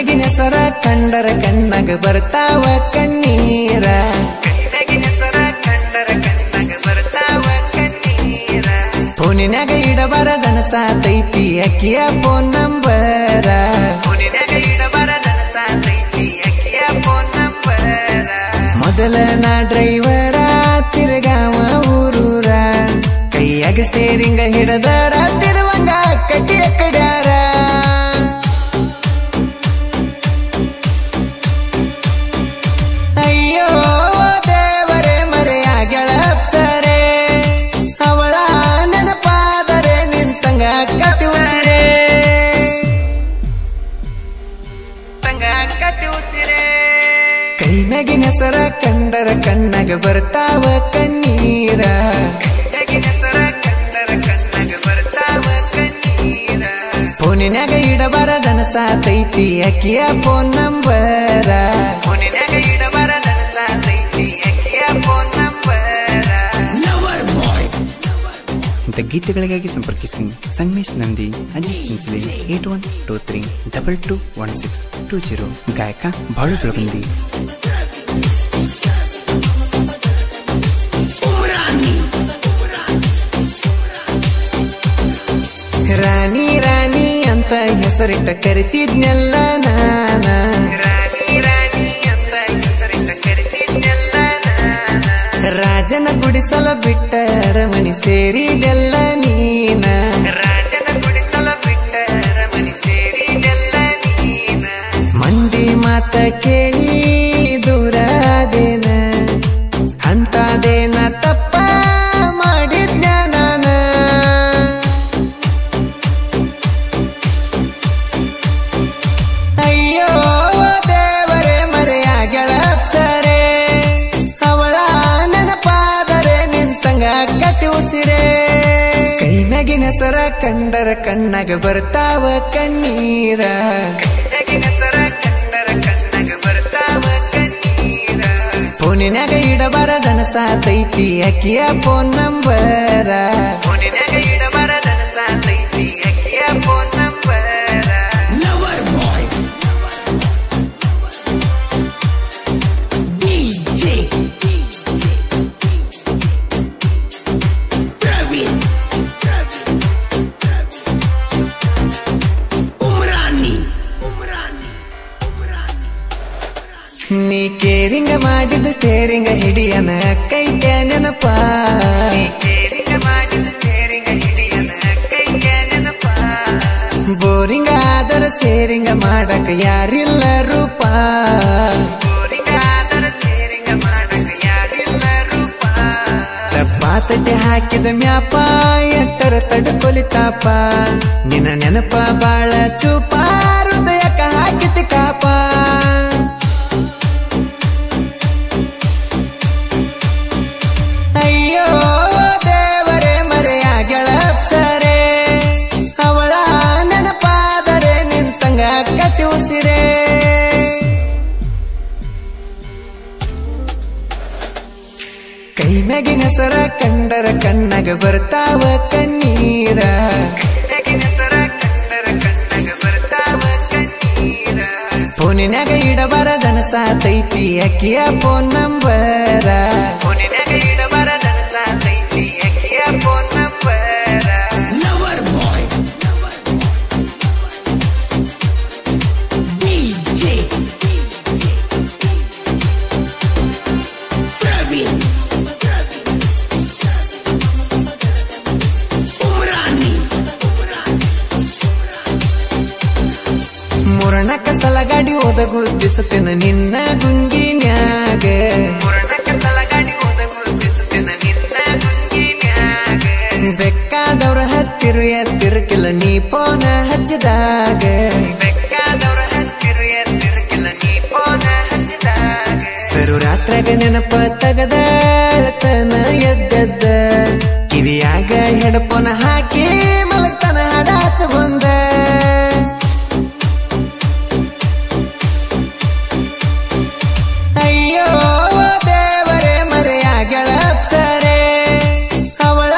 ಮ್ಯಾಗಿನ ಸರ ಕಂಡರ ಕಣ್ಣಾಗ ಬರ್ತಾವ ಕಣ್ಣೀರ ಫೋನಿನಾಗ ಇಡಬಾರದನ ಸಾತೈತಿ ಅಕ್ಕಿಯ ಫೋನ್ ನಂಬರ ಮೊದಲ ನಾ ಡ್ರೈವರ ತಿರುಗಾವ ಊರೂರ ಕೈಯಾಗ ಸ್ಟೇರಿಂಗ ಹಿಡದರ ತಿರುವಂಗ ಕಟ್ಟಿಯ ಕಡ್ಯಾರ ಅಯ್ಯೋ ದೇವರೇ ಮರೆಯಾಗಳ ಅಪ್ಸರೆ ಅವಳ ನೆನಪಾದರೆ ನಿಂತಂಗ ಕತಿ ಉಸಿರೆ ಕೈ ಮ್ಯಾಗಿನ ಸರ ಕಂಡರ ಕಣ್ಣಾಗ ಬರ್ತಾವ ಕಣ್ಣೀರ ಫೋನಿನಾಗ ಇಡಬಾರದನ ಸಾತೈತಿ ಅಕ್ಕಿಯ ಫೋನ್ ನಂಬರ ಇಂಥ ಗೀತೆಗಳಿಗಾಗಿ ಸಂಪರ್ಕಿಸಿ ಸಂಗಮೇಶ್ ನಂದಿ ಅಜಿತ್ ಚಿಂಚಲಿ 8123221620 ಗಾಯಕ ಬಾಳು ಬೆಳಗುಂದಿ. ರಾಣಿ ರಾಣಿ ಅಂತ ಹೆಸರಿಟ್ಟ ಕರಿತಿದ್ನೆಲ್ಲ ನಾನ ರಾಜನ ಗುಡಿಸಲ ಬಿಟ್ಟ ರಮಣಿ ಸೇರಿದೆಲ್ಲ ನೀನ ಮಂದಿ ಮಾತ ಕೇಳಿ ದೂರಾದೇನ ಅಂತದೇನ ತಪ್ಪ ಮಾಡಿದ್ನ ನಾನ ಅಯ್ಯೋ ದೇವರೇ ಮರೆಯಾಗಳ ಅಪ್ಸರೆ ಅವಳ ನೆನಪಾದರೆ ನಿಂತಂಗ ಕತಿ ಉಸಿರೆ ಕೈ ಮ್ಯಾಗಿನ ಸರ ಕಂಡರ ಕಣ್ಣಾಗ ಬರ್ತಾವ ಕಣ್ಣೀರ ಫೋನಿನಾಗ ಇಡಬಾರದನ ಸಾತೈತಿ ಅಕ್ಕಿಯ ಫೋನ್ ನಂಬರ ನೀ ಕೇರಿಂಗ ಮಾಡಿದ ಸ್ಟೇರಿಂಗ ಹಿಡಿಯನ ಕೈಕ ನೆನಪ ಬೋರಿಂಗ ಆದರ ಸೇರಿಂಗ ಮಾಡಕ ಯಾರಿಲ್ಲ ರೂಪ ತಪ್ಪಾತತೆ ಹಾಕಿದ ಮ್ಯಾಪ ಎಟ್ಟರ ತಡ್ಕೊಲಿತಾಪ ನಿನ್ನ ನೆನಪ ಬಾಳ ಚೂಪ ಹೃದಯಕ ಹಾಕಿತಿ ಕಾಪ ಅಯ್ಯೋ ದೇವರೇ ಮರೆಯಾಗಳ ಅಪ್ಸರೆ ಅವಳ ನೆನಪಾದರೆ ನಿಂತಂಗ ಕತಿ ಉಸಿರೆ ಕೈ ಮ್ಯಾಗಿನ ಸರ ಕಂಡರ ಕಣ್ಣಾಗ ಬರ್ತಾವ ಕಣ್ಣೀರ ಫೋನಿನಾಗ ಇಡಬಾರದನ ಸಾತೈತಿ ಅಕ್ಕಿಯ ಫೋನ್ ನಂಬರ ಮುರಣಕ ಸಲಗಾಡಿ ಒದಗುದಿಸುತ್ತೇನ ನಿನ್ನ ಗುಂಗಿನ್ಯಾಗ ಬೇಕಾದವ್ರ ಹಚ್ಚಿರು ಎತ್ತಿರ್ಕಿಲ್ಲ ನೀ ಫೋನ ಹಚ್ಚಿದಾಗ ಸರು ರಾತ್ರಾಗ ನೆನಪ ತಗದಳತನ ಎದ್ದದ್ದ ಕಿವಿಯಾಗ ಹೆಡಪೋನ ಹಾಕಿ ಮಲಗ್ತನ ಹಡಾಚ ಬಂದ ಅಯ್ಯೋ ದೇವರೇ ಮರೆಯಾಗಳ ಅಪ್ಸರೆ ಅವಳ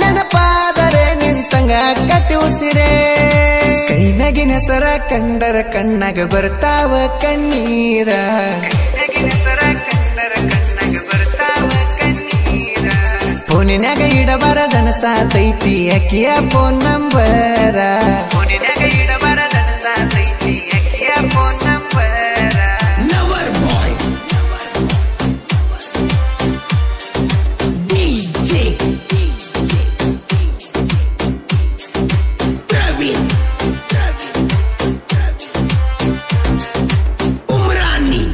ನೆನಪಾದರೆ ನಿಂತಂಗ ಕತಿ ಉಸಿರೆ ಕೈ ಮ್ಯಾಗಿನ ಸರ ಕಂಡರ ಕಣ್ಣಾಗ ಬರ್ತಾವ ಕಣ್ಣೀರ ಫೋನಿನಾಗ ಇಡಬಾರದನ ಸಾತೈತಿ ಅಕ್ಕಿಯ ಫೋನ್ ನಂಬರ lover boy DJ Praveen Umrani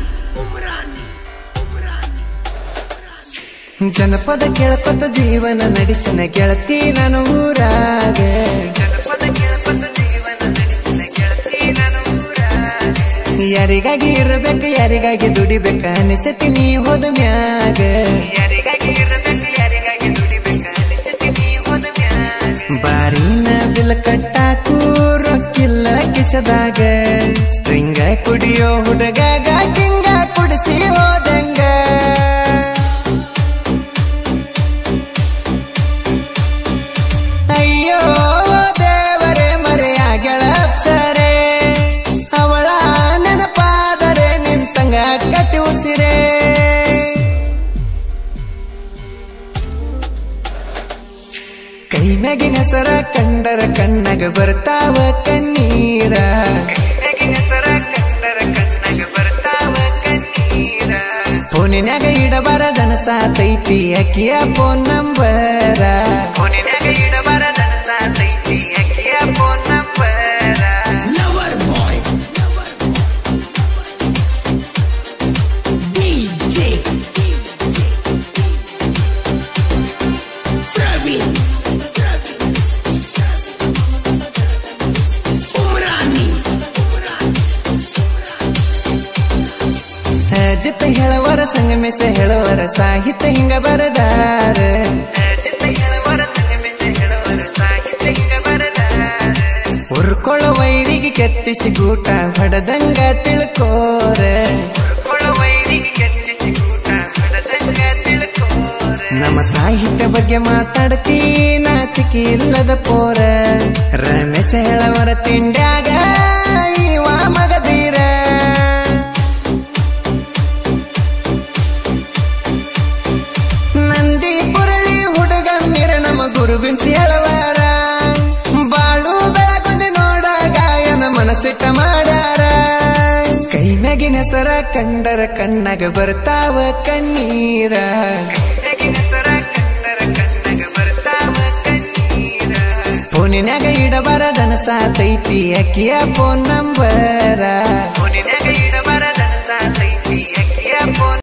ಜನಪದ ಕೇಳಪದ ಜೀವನ ನಡೆಸನ ಗೆಳತಿ ನಾನು ಊರಾಗ ಯಾರಿಗಾಗಿ ಇರಬೇಕು ಯಾರಿಗಾಗಿ ದುಡಿಬೇಕ ಅನಿಸತಿ ನೀ ಹೋದ ಮ್ಯಾಗ ಬಾರಿನ ಬಿಲ್ ಕಟ್ಟಾಕು ರೊಕ್ಕಿಲ್ಲ ಕಿಸದಾಗ ಸ್ಟ್ರಿಂಗ ಕುಡಿಯೋ ಹುಡುಗಾಗ ಕಿಂಗ ಕುಡಿಸಿ ಹೋದಂಗ ಅಯ್ಯೋ ದೇವರೇ ಮರೆಯಾಗಳ ಸರೆ ಅವಳ ನೆನಪಾದರೆ ನಿಂತಂಗ ಕತಿ ಉಸಿರೇ ಕೈ ಮ್ಯಾಗಿನ ಸರ ಕಂಡರ ಕಣ್ಣಾಗ ಬರ್ತಾವ ಕಣ್ಣೀರ ಫೋನಿನಾಗ ಇಡಬಾರದನ ಸಾತೈತಿ ಅಕ್ಕಿಯ ಫೋನ್ ನಂಬರ lover boy DJ Praveen Umrani ಜಿತ್ತ ಹೇಳವರ ಸಂಗಮಿಸ ಹೇಳುವರ ಸಾಹಿತ್ಯ ಹಿಂಗ ಬರದಾರ ಉರ್ಕೊಳ್ಳೋ ವೈರಿಗೆ ಕೆತ್ತಿಸಿ ಗೂಟ ಹೊಡೆದಂಗ ತಿಳ್ಕೋರ ನಮ್ಮ ಸಾಹಿತ್ಯ ಬಗ್ಗೆ ಮಾತಾಡ್ತೀ ನಾಚಿಕೆ ಇಲ್ಲದ ಪೋರ ರಮೇಶ ಹೇಳವರ ತಿಂಡ್ಯಾಗ ಇವ ಮಗದೀರ ನಂದಿ ಪುರಳಿ ಹುಡುಗ ಮಿರ ನಮ್ಮ ಗುರು ಬಿಂಸಿ ಹೇಳವಾರ ಬಾಳು ಬೆಳಗುಂದಿ ನೋಡ ಗಾಯನ ಮನಸ್ಸಿಟ್ಟ ಮಾಡ್ಯಾರ ಕೈ ಮ್ಯಾಗಿನ ಸರ ಕಂಡರ ಕಣ್ಣಾಗ ಬರ್ತಾವ ಕಣ್ಣೀರ ಫೋನಿನಾಗ ಇಡಬಾರದನ ಸಾತೈತಿ ಅಕ್ಕಿಯ ಫೋನ್ ನಂಬರ